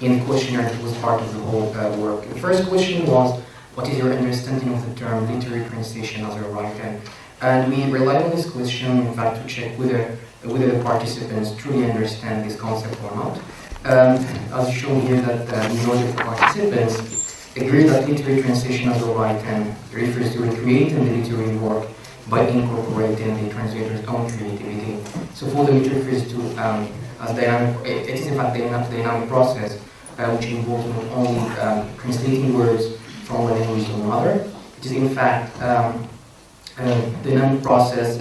in the questionnaire that was part of the whole work. The first question was, what is your understanding of the term literary translation as a writer? And we relied on this question, in fact, to check whether the participants truly understand this concept or not. As shown here, that the majority of the participants agree that literary translation as a writing refers to recreating the literary work by incorporating the translator's own creativity. So for them, it refers to as dynamic. It is in fact a dynamic process which involves not only translating words from one language to another. It is in fact dynamic process.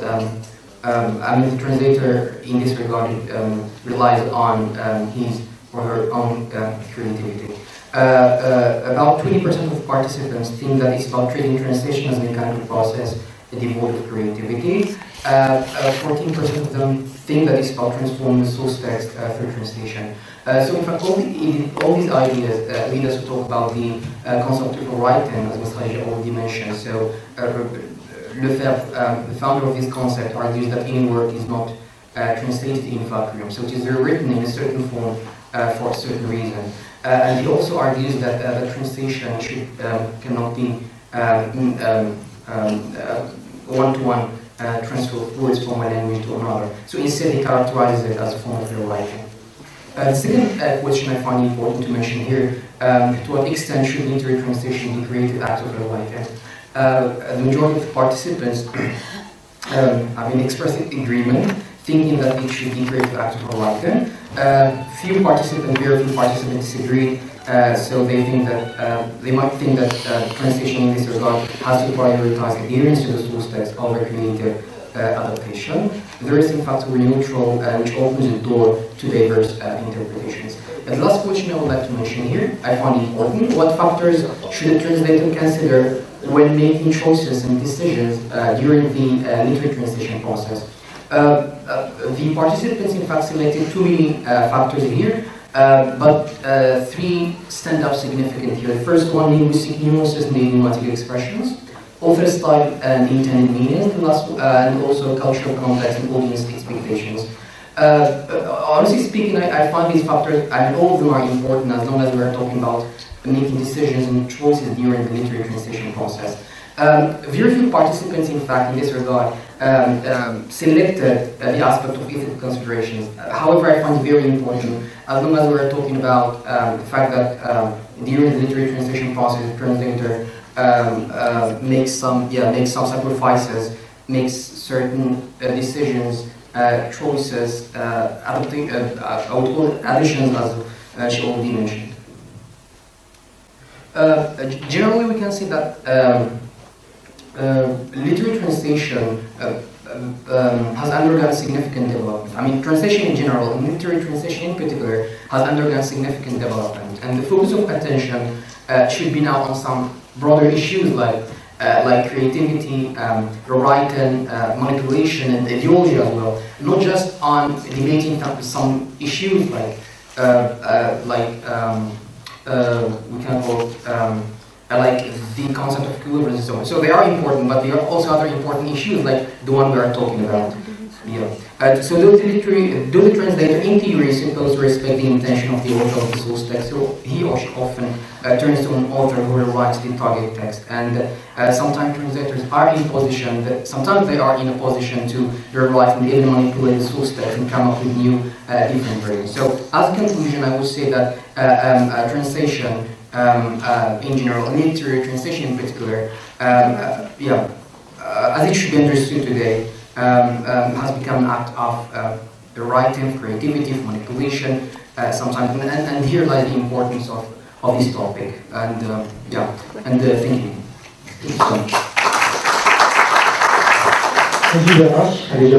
The translator in this regard relies on his or her own creativity. About 20% of participants think that it's about treating translation as a mechanical process devoid of creativity. 14% of them think that it's about transforming the source text through translation. So in fact, all these ideas lead us to talk about the concept of writing, as Ms. Khadija already mentioned. So the founder of this concept argues that any work is not translated in vacuum, so it is rewritten in a certain form for a certain reason. And he also argues that the translation cannot be one-to-one transfer of words from one language to another. So instead, he characterizes it as a form of rewriting. The second question I find important to mention here, to what extent should literary translation be creative act of rewriting? The majority of participants have been expressing agreement, thinking that it should be creative act of rewriting. Very few participants disagree. So they think that they might think that translation in this regard has to prioritize adherence to the source text over creative adaptation. There is in fact a neutral which opens the door to diverse interpretations. And the last question I would like to mention here, I find important. What factors should a translator consider when making choices and decisions during the literary translation process? The participants in fact selected too many factors here. But three stand out significant here. The first one, linguistic nuances and idiomatic expressions, author style and intended meanings, and also cultural context and audience expectations. Honestly speaking, I find these factors, and all of them are important as long as we are talking about making decisions and choices during the literary translation process. Very few participants, in fact, in this regard, selected the aspect of ethical considerations. However, I find it very important, as long as we are talking about the fact that during the literary translation process, the translator makes some sacrifices, makes certain decisions, choices, I would call it additions, as she already mentioned. Generally, we can see that literary translation has undergone significant development. I mean, translation in general, and literary translation in particular, has undergone significant development. And the focus of attention should be now on some broader issues like creativity, writing, manipulation, and ideology as well. Not just on debating some issues like we can call like the concept of equilibrium and so on. So they are important, but there are also other important issues like the one we are talking about. So the translator in theory is supposed to respect the intention of the author of the source text, so he or she often turns to an author who rewrites the target text. And sometimes translators are in position, sometimes they are in a position to rewrite and even manipulate the source text and come up with new different versions. So as a conclusion, I would say that translation in general, literary translation in particular, as it should be understood today, has become an act of writing, creativity, manipulation, sometimes, and here lies the importance of this topic, and thinking. Thank you so much. Thank you very much, Khadija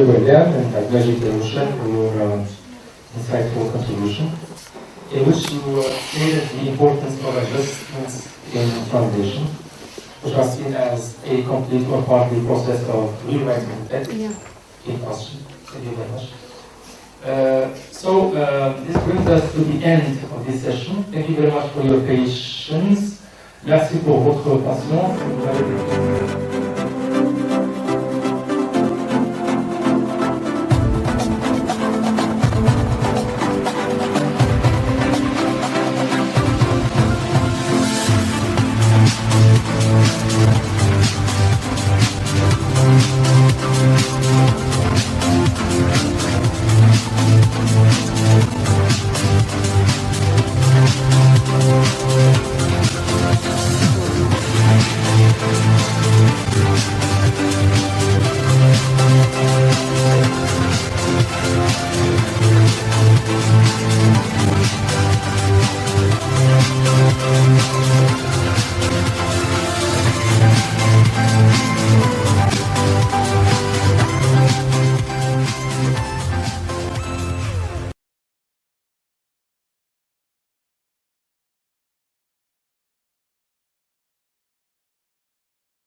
and Abdelmajid for your insightful contribution, in which you stated the importance of adjustments in translation, which are seen as a complete or partly process of rewriting the text in question. Thank you very much. This brings us to the end of this session. Thank you very much for your patience. Merci pour votre patience.